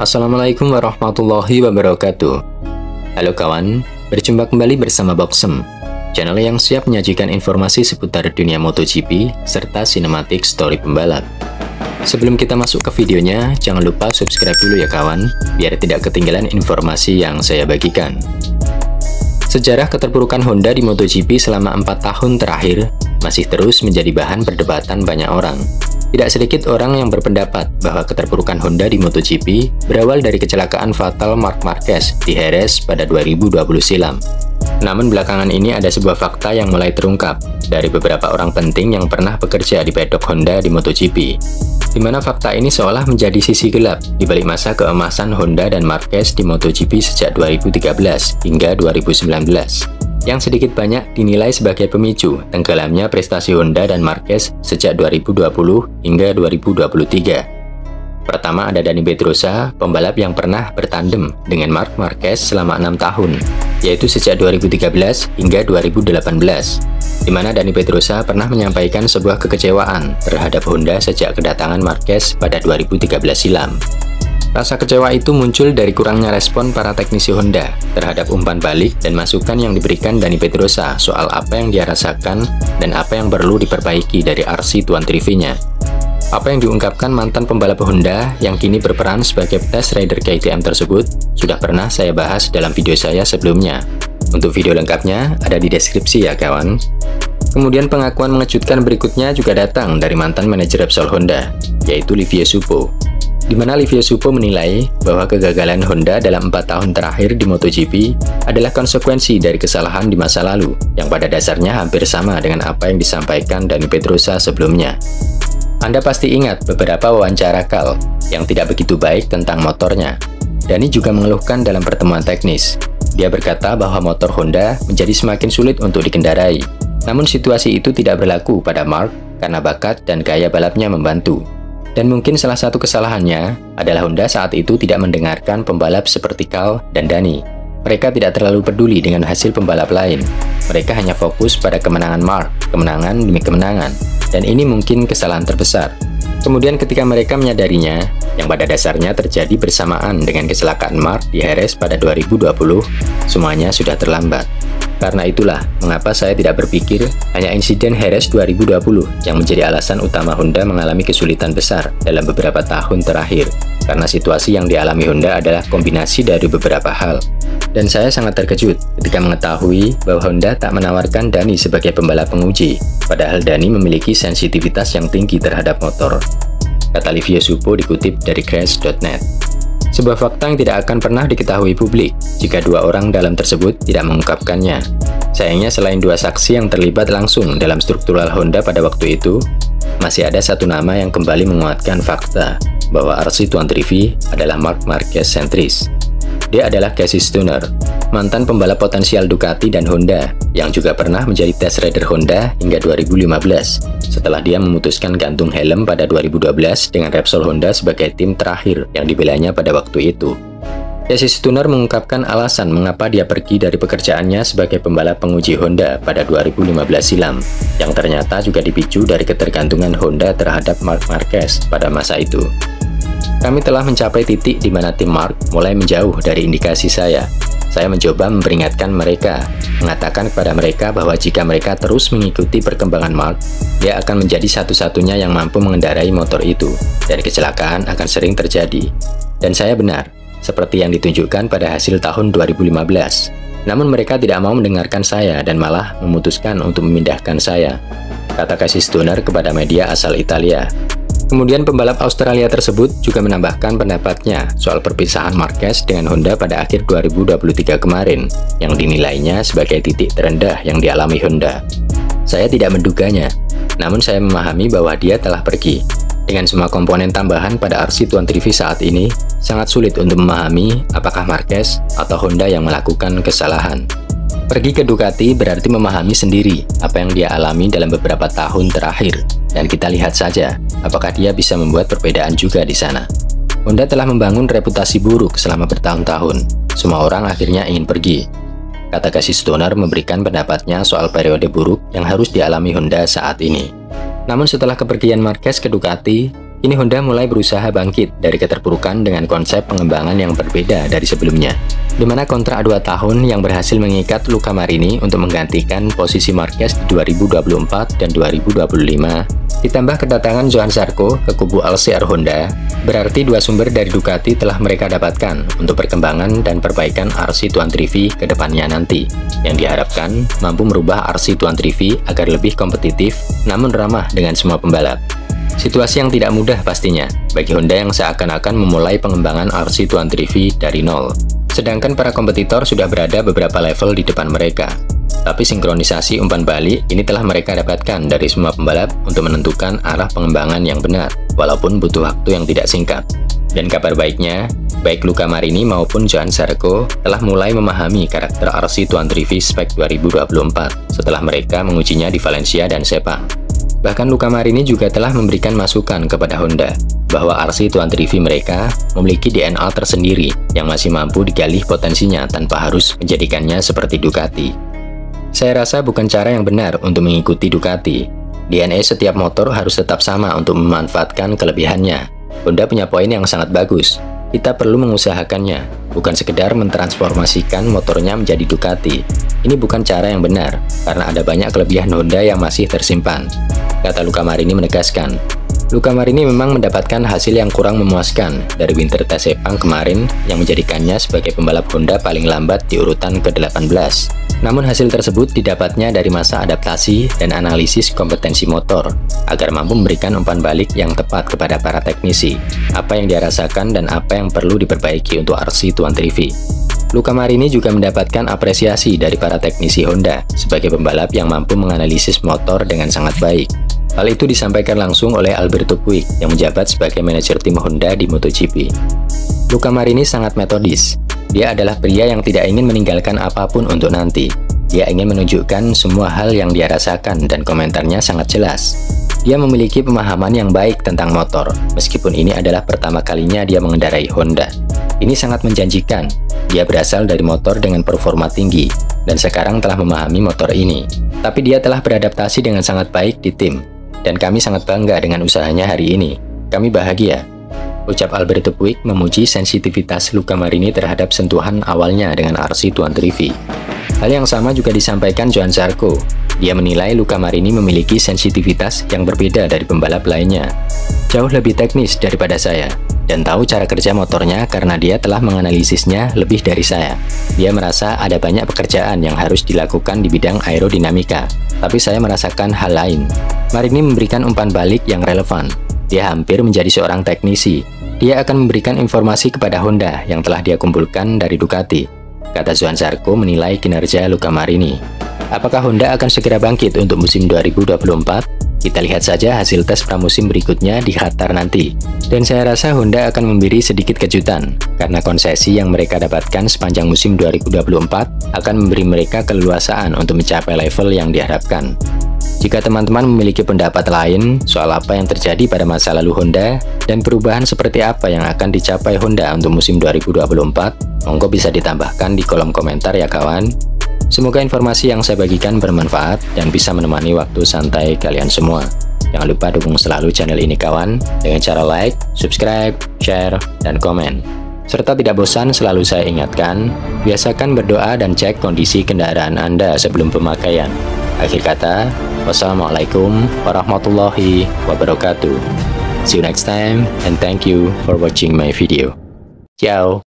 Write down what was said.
Assalamualaikum warahmatullahi wabarakatuh. Halo kawan, berjumpa kembali bersama Boxem, channel yang siap menyajikan informasi seputar dunia MotoGP serta sinematik story pembalap. Sebelum kita masuk ke videonya, jangan lupa subscribe dulu ya kawan, biar tidak ketinggalan informasi yang saya bagikan. Sejarah keterpurukan Honda di MotoGP selama 4 tahun terakhir masih terus menjadi bahan perdebatan banyak orang. Tidak sedikit orang yang berpendapat bahwa keterpurukan Honda di MotoGP berawal dari kecelakaan fatal Marc Marquez di Jerez pada 2020 silam. Namun belakangan ini ada sebuah fakta yang mulai terungkap dari beberapa orang penting yang pernah bekerja di pedok Honda di MotoGP, di mana fakta ini seolah menjadi sisi gelap di balik masa keemasan Honda dan Marquez di MotoGP sejak 2013 hingga 2019. Yang sedikit banyak dinilai sebagai pemicu tenggelamnya prestasi Honda dan Marquez sejak 2020 hingga 2023. Pertama ada Dani Pedrosa, pembalap yang pernah bertandem dengan Marc Marquez selama 6 tahun, yaitu sejak 2013 hingga 2018, di mana Dani Pedrosa pernah menyampaikan sebuah kekecewaan terhadap Honda sejak kedatangan Marquez pada 2013 silam. Rasa kecewa itu muncul dari kurangnya respon para teknisi Honda terhadap umpan balik dan masukan yang diberikan Dani Pedrosa soal apa yang dia rasakan dan apa yang perlu diperbaiki dari RC Tuan Trivinya. Apa yang diungkapkan mantan pembalap Honda yang kini berperan sebagai test rider KTM tersebut sudah pernah saya bahas dalam video saya sebelumnya. Untuk video lengkapnya ada di deskripsi ya kawan. Kemudian pengakuan mengejutkan berikutnya juga datang dari mantan manajer Repsol Honda, yaitu Livio Suppo, di mana Livio Suppo menilai bahwa kegagalan Honda dalam 4 tahun terakhir di MotoGP adalah konsekuensi dari kesalahan di masa lalu, yang pada dasarnya hampir sama dengan apa yang disampaikan Dani Pedrosa sebelumnya. Anda pasti ingat beberapa wawancara Cal yang tidak begitu baik tentang motornya. Dani juga mengeluhkan dalam pertemuan teknis. Dia berkata bahwa motor Honda menjadi semakin sulit untuk dikendarai. Namun situasi itu tidak berlaku pada Marc karena bakat dan gaya balapnya membantu. Dan mungkin salah satu kesalahannya adalah Honda saat itu tidak mendengarkan pembalap seperti Cal dan Dani. Mereka tidak terlalu peduli dengan hasil pembalap lain. Mereka hanya fokus pada kemenangan Marc, kemenangan demi kemenangan. Dan ini mungkin kesalahan terbesar. Kemudian ketika mereka menyadarinya, yang pada dasarnya terjadi bersamaan dengan kecelakaan Marc di Jerez pada 2020, semuanya sudah terlambat. Karena itulah mengapa saya tidak berpikir hanya insiden Jerez 2020 yang menjadi alasan utama Honda mengalami kesulitan besar dalam beberapa tahun terakhir. Karena situasi yang dialami Honda adalah kombinasi dari beberapa hal. Dan saya sangat terkejut ketika mengetahui bahwa Honda tak menawarkan Dani sebagai pembalap penguji, padahal Dani memiliki sensitivitas yang tinggi terhadap motor, kata Livio Suppo dikutip dari Crash.net. Sebuah fakta yang tidak akan pernah diketahui publik jika dua orang dalam tersebut tidak mengungkapkannya. Sayangnya selain dua saksi yang terlibat langsung dalam struktural Honda pada waktu itu, masih ada satu nama yang kembali menguatkan fakta bahwa RC Tuan Trivi adalah Marc Marquez sentris. Dia adalah Casey Stoner, mantan pembalap potensial Ducati dan Honda, yang juga pernah menjadi test rider Honda hingga 2015, setelah dia memutuskan gantung helm pada 2012 dengan Repsol Honda sebagai tim terakhir yang dibelanya pada waktu itu. Casey Stoner mengungkapkan alasan mengapa dia pergi dari pekerjaannya sebagai pembalap penguji Honda pada 2015 silam, yang ternyata juga dipicu dari ketergantungan Honda terhadap Marc Marquez pada masa itu. Kami telah mencapai titik di mana tim Marc mulai menjauh dari indikasi saya. Saya mencoba memperingatkan mereka, mengatakan kepada mereka bahwa jika mereka terus mengikuti perkembangan Marc, dia akan menjadi satu-satunya yang mampu mengendarai motor itu, dan kecelakaan akan sering terjadi. Dan saya benar, seperti yang ditunjukkan pada hasil tahun 2015. Namun mereka tidak mau mendengarkan saya dan malah memutuskan untuk memindahkan saya, kata Casey Stoner kepada media asal Italia. Kemudian pembalap Australia tersebut juga menambahkan pendapatnya soal perpisahan Marquez dengan Honda pada akhir 2023 kemarin, yang dinilainya sebagai titik terendah yang dialami Honda. Saya tidak menduganya, namun saya memahami bahwa dia telah pergi. Dengan semua komponen tambahan pada RC Tuan Trivi saat ini, sangat sulit untuk memahami apakah Marquez atau Honda yang melakukan kesalahan. Pergi ke Ducati berarti memahami sendiri apa yang dia alami dalam beberapa tahun terakhir, dan kita lihat saja apakah dia bisa membuat perbedaan juga di sana. Honda telah membangun reputasi buruk selama bertahun-tahun. Semua orang akhirnya ingin pergi, kata Casey Stoner memberikan pendapatnya soal periode buruk yang harus dialami Honda saat ini. Namun setelah kepergian Marquez ke Ducati, Kini Honda mulai berusaha bangkit dari keterpurukan dengan konsep pengembangan yang berbeda dari sebelumnya, di mana kontrak 2 tahun yang berhasil mengikat Luca Marini untuk menggantikan posisi Marquez di 2024 dan 2025, ditambah kedatangan Johann Zarco ke kubu LCR Honda, berarti 2 sumber dari Ducati telah mereka dapatkan untuk perkembangan dan perbaikan RC23V ke depannya nanti, yang diharapkan mampu merubah RC23V agar lebih kompetitif namun ramah dengan semua pembalap. Situasi yang tidak mudah pastinya bagi Honda yang seakan-akan memulai pengembangan RC23V dari nol, sedangkan para kompetitor sudah berada beberapa level di depan mereka. Tapi sinkronisasi umpan balik ini telah mereka dapatkan dari semua pembalap untuk menentukan arah pengembangan yang benar, walaupun butuh waktu yang tidak singkat. Dan kabar baiknya, baik Luca Marini maupun Johann Zarco telah mulai memahami karakter RC23V spek 2024 setelah mereka mengujinya di Valencia dan Sepang. Bahkan Luca Marini juga telah memberikan masukan kepada Honda bahwa RC23V mereka memiliki DNA tersendiri yang masih mampu digali potensinya tanpa harus menjadikannya seperti Ducati. Saya rasa bukan cara yang benar untuk mengikuti Ducati. DNA setiap motor harus tetap sama untuk memanfaatkan kelebihannya. Honda punya poin yang sangat bagus. Kita perlu mengusahakannya, bukan sekedar mentransformasikan motornya menjadi Ducati. Ini bukan cara yang benar, karena ada banyak kelebihan Honda yang masih tersimpan, kata Luca Marini menegaskan. Luca Marini memang mendapatkan hasil yang kurang memuaskan dari winter test Sepang kemarin yang menjadikannya sebagai pembalap Honda paling lambat di urutan ke-18. Namun hasil tersebut didapatnya dari masa adaptasi dan analisis kompetensi motor agar mampu memberikan umpan balik yang tepat kepada para teknisi, apa yang dia rasakan dan apa yang perlu diperbaiki untuk RC23V. Luca Marini juga mendapatkan apresiasi dari para teknisi Honda sebagai pembalap yang mampu menganalisis motor dengan sangat baik. Hal itu disampaikan langsung oleh Alberto Puig yang menjabat sebagai manajer tim Honda di MotoGP. Luca Marini sangat metodis. Dia adalah pria yang tidak ingin meninggalkan apapun untuk nanti. Dia ingin menunjukkan semua hal yang dia rasakan dan komentarnya sangat jelas. Dia memiliki pemahaman yang baik tentang motor, meskipun ini adalah pertama kalinya dia mengendarai Honda. Ini sangat menjanjikan. Dia berasal dari motor dengan performa tinggi, dan sekarang telah memahami motor ini. Tapi dia telah beradaptasi dengan sangat baik di tim, dan kami sangat bangga dengan usahanya hari ini. Kami bahagia, ucap Alberto Puig memuji sensitivitas Luca Marini terhadap sentuhan awalnya dengan RC23V. Hal yang sama juga disampaikan Johann Zarco. Dia menilai Luca Marini memiliki sensitivitas yang berbeda dari pembalap lainnya. Jauh lebih teknis daripada saya, dan tahu cara kerja motornya karena dia telah menganalisisnya lebih dari saya. Dia merasa ada banyak pekerjaan yang harus dilakukan di bidang aerodinamika, tapi saya merasakan hal lain. Marini memberikan umpan balik yang relevan. Dia hampir menjadi seorang teknisi. Dia akan memberikan informasi kepada Honda yang telah dia kumpulkan dari Ducati, kata Johann Zarco menilai kinerja Luca Marini. Apakah Honda akan segera bangkit untuk musim 2024? Kita lihat saja hasil tes pramusim berikutnya di Qatar nanti. Dan saya rasa Honda akan memberi sedikit kejutan, karena konsesi yang mereka dapatkan sepanjang musim 2024 akan memberi mereka keleluasaan untuk mencapai level yang diharapkan. Jika teman-teman memiliki pendapat lain soal apa yang terjadi pada masa lalu Honda dan perubahan seperti apa yang akan dicapai Honda untuk musim 2024, monggo bisa ditambahkan di kolom komentar ya kawan. Semoga informasi yang saya bagikan bermanfaat dan bisa menemani waktu santai kalian semua. Jangan lupa dukung selalu channel ini kawan dengan cara like, subscribe, share, dan komen. Serta tidak bosan selalu saya ingatkan, biasakan berdoa dan cek kondisi kendaraan Anda sebelum pemakaian. Akhir kata, wassalamualaikum warahmatullahi wabarakatuh. See you next time and thank you for watching my video. Ciao.